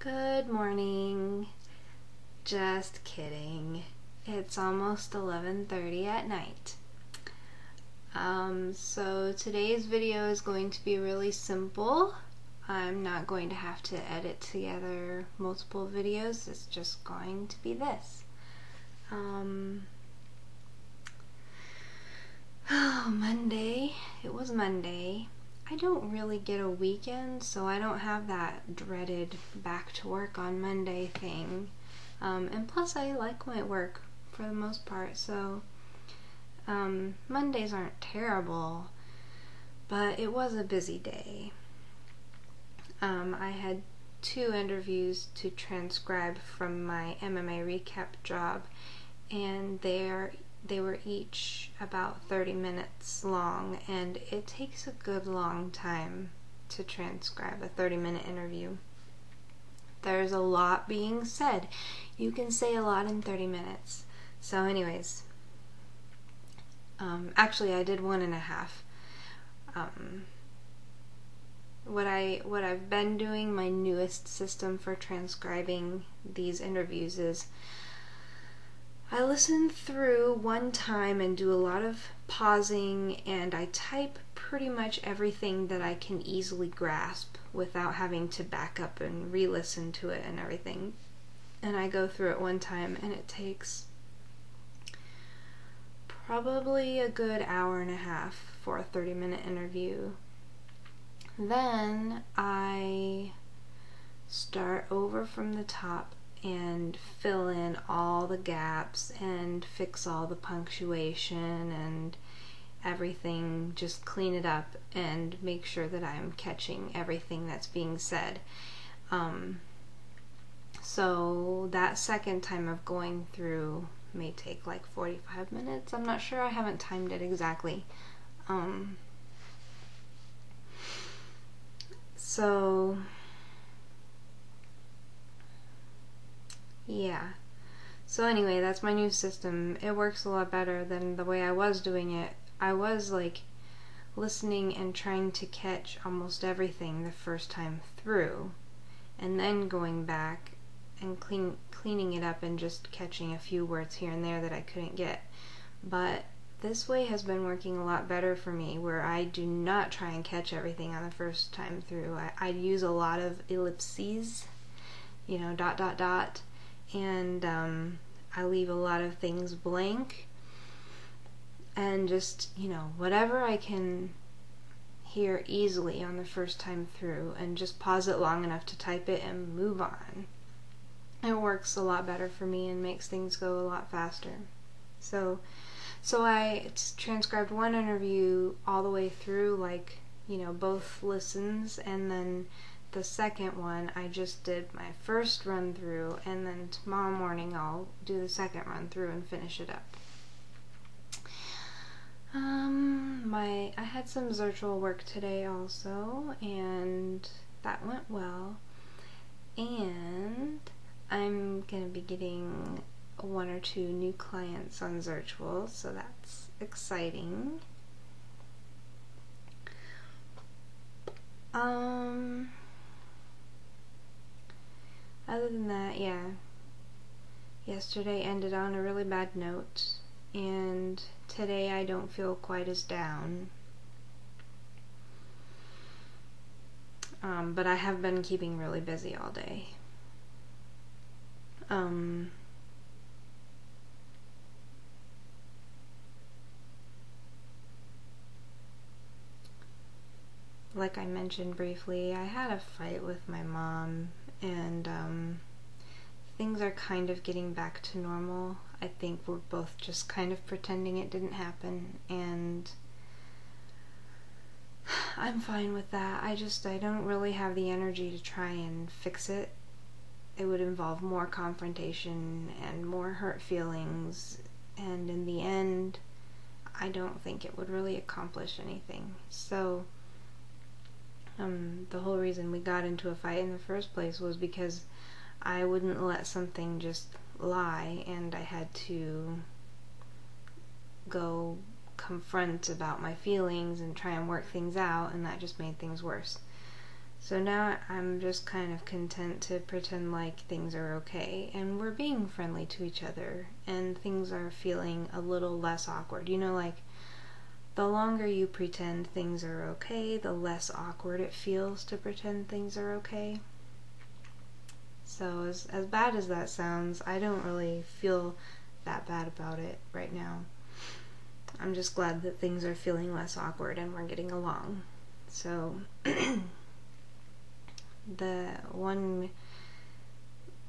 Good morning. Just kidding. It's almost 11:30 at night. So today's video is going to be really simple. I'm not going to have to edit together multiple videos. It's just going to be this. Monday. It was Monday. I don't really get a weekend, so I don't have that dreaded back to work on Monday thing. And plus I like my work for the most part, so Mondays aren't terrible, but it was a busy day. I had 2 interviews to transcribe from my MMA recap job, and they were each about 30 minutes long, and it takes a good long time to transcribe a 30-minute interview. There's a lot being said. You can say a lot in 30 minutes. So anyways, actually I did 1.5. What I've been doing, my newest system for transcribing these interviews is I listen through one time and do a lot of pausing, and I type pretty much everything that I can easily grasp without having to back up and re-listen to it and everything. And I go through it one time, and it takes probably a good 1.5 hours for a 30-minute interview. Then I start over from the top and fill in all the gaps and fix all the punctuation and everything, just clean it up and make sure that I'm catching everything that's being said. So that second time of going through may take like 45 minutes. I'm not sure, I haven't timed it exactly. So yeah. So anyway, that's my new system. It works a lot better than the way I was doing it. I was like listening and trying to catch almost everything the first time through, and then going back and cleaning it up and just catching a few words here and there that I couldn't get. But this way has been working a lot better for me, where I do not try and catch everything on the first time through. I use a lot of ellipses, you know, ... and I leave a lot of things blank, and just, you know, whatever I can hear easily on the first time through, and just pause it long enough to type it and move on. It works a lot better for me and makes things go a lot faster. So I transcribed one interview all the way through, like, you know, both listens, and then the second one I just did my first run through, and then tomorrow morning I'll do the second run through and finish it up. I had some Zirtual work today also, and that went well, and I'm gonna be getting 1 or 2 new clients on Zirtual, so that's exciting. Other than that, yeah, yesterday ended on a really bad note, and today I don't feel quite as down. But I have been keeping really busy all day. Like I mentioned briefly, I had a fight with my mom, and things are kind of getting back to normal. I think we're both just kind of pretending it didn't happen, and I'm fine with that. I don't really have the energy to try and fix it. It would involve more confrontation and more hurt feelings, and in the end, I don't think it would really accomplish anything. So the whole reason we got into a fight in the first place was because I wouldn't let something just lie, and I had to go confront about my feelings and try and work things out, and that just made things worse. So now I'm just kind of content to pretend like things are okay and we're being friendly to each other and things are feeling a little less awkward. You know, like the longer you pretend things are okay, the less awkward it feels to pretend things are okay. So as bad as that sounds, I don't really feel that bad about it right now. I'm just glad that things are feeling less awkward and we're getting along. So the one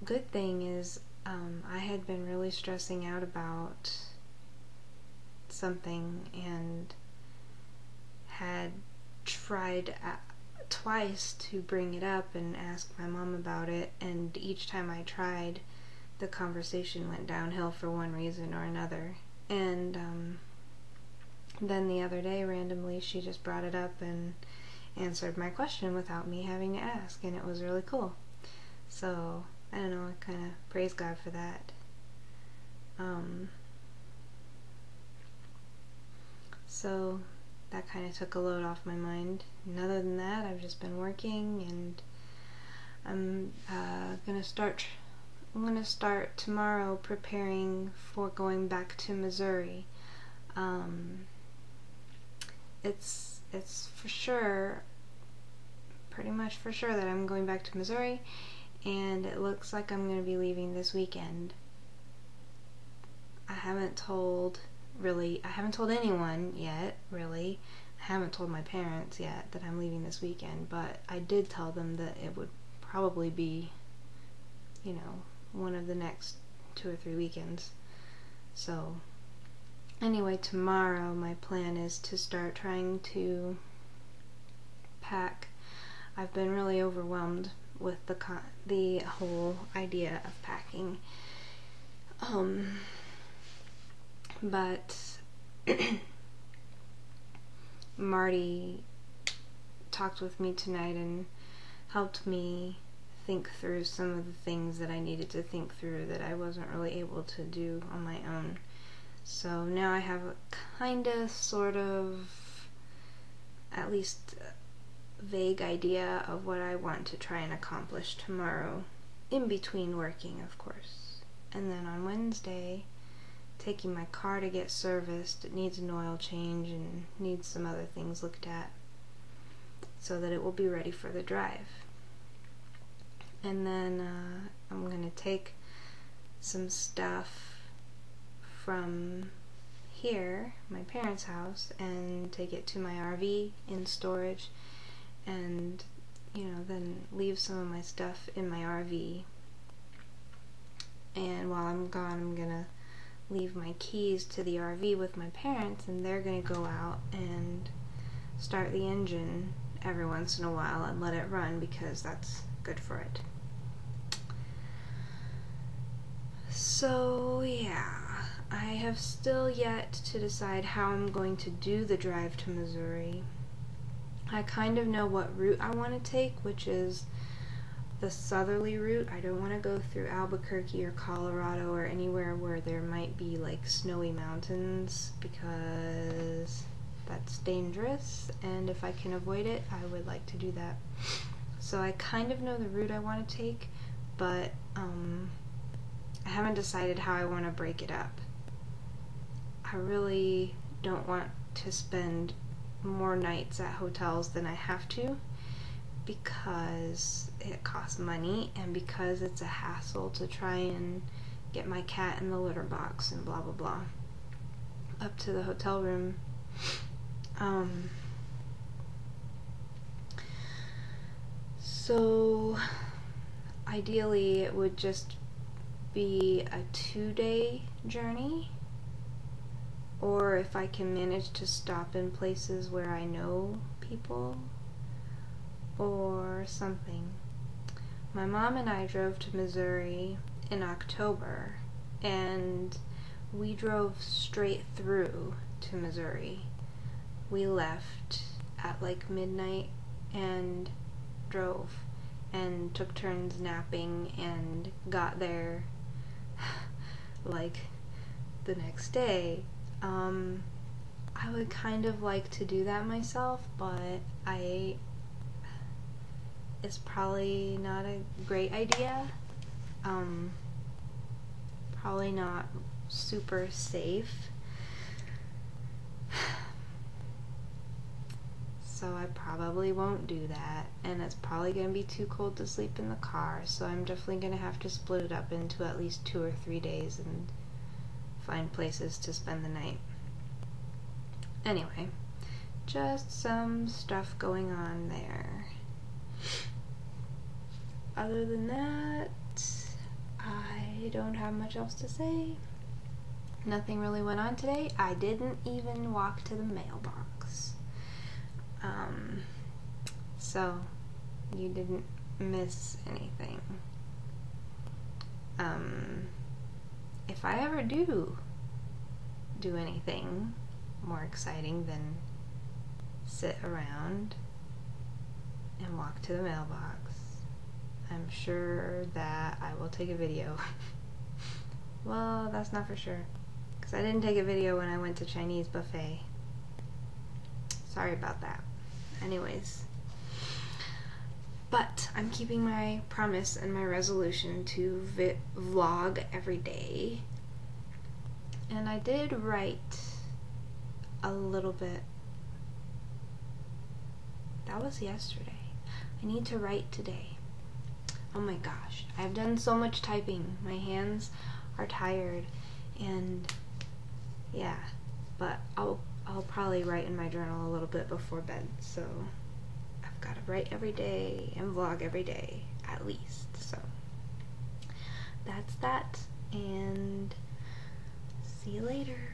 good thing is I had been really stressing out about something and had tried twice to bring it up and ask my mom about it, and each time I tried, the conversation went downhill for one reason or another. And then the other day, randomly, she just brought it up and answered my question without me having to ask, and it was really cool. So I don't know, I kind of praise God for that. So that kind of took a load off my mind. And other than that, I've just been working, and I'm gonna start tomorrow preparing for going back to Missouri. It's for sure, pretty much for sure, that I'm going back to Missouri, and it looks like I'm going to be leaving this weekend. I haven't told anyone yet, really. I haven't told my parents yet that I'm leaving this weekend, but I did tell them that it would probably be, one of the next 2 or 3 weekends. So anyway, tomorrow my plan is to start trying to pack. I've been really overwhelmed with the whole idea of packing. But Marty talked with me tonight and helped me think through some of the things that I needed to think through that I wasn't really able to do on my own. So now I have a kind of, sort of, at least vague idea of what I want to try and accomplish tomorrow, in between working, of course. And then on Wednesday, taking my car to get serviced. It needs an oil change and needs some other things looked at so that it will be ready for the drive. And then I'm going to take some stuff from here, my parents' house, and take it to my RV in storage, and then leave some of my stuff in my RV. And while I'm gone, I'm gonna leave my keys to the RV with my parents, and they're gonna go out and start the engine every once in a while and let it run, because that's good for it. So yeah, I have still yet to decide how I'm going to do the drive to Missouri. I kind of know what route I want to take, which is the southerly route. I don't want to go through Albuquerque or Colorado or anywhere where there might be like snowy mountains, because that's dangerous, and if I can avoid it, I would like to do that. So I kind of know the route I want to take, but I haven't decided how I want to break it up. I really don't want to spend more nights at hotels than I have to, because it costs money and because it's a hassle to try and get my cat in the litter box and blah blah blah up to the hotel room. So ideally it would just be a 2-day journey, or if I can manage to stop in places where I know people or something. My mom and I drove to Missouri in October, and we drove straight through to Missouri. We left at like midnight and drove and took turns napping and got there like the next day. I would kind of like to do that myself, but I is probably not a great idea. Probably not super safe. So I probably won't do that, and it's probably going to be too cold to sleep in the car, so I'm definitely going to have to split it up into at least 2 or 3 days and find places to spend the night. Anyway, just some stuff going on there. Other than that, I don't have much else to say. Nothing really went on today. I didn't even walk to the mailbox. So you didn't miss anything. If I ever do anything more exciting than sit around and walk to the mailbox, I'm sure that I will take a video. Well, that's not for sure, because I didn't take a video when I went to Chinese buffet. Sorry about that. Anyways, but I'm keeping my promise and my resolution to vlog every day. And I did write a little bit. That was yesterday. I need to write today. Oh my gosh, I've done so much typing. My hands are tired, and yeah, but I'll probably write in my journal a little bit before bed, so I've got to write every day and vlog every day at least. So that's that, and see you later.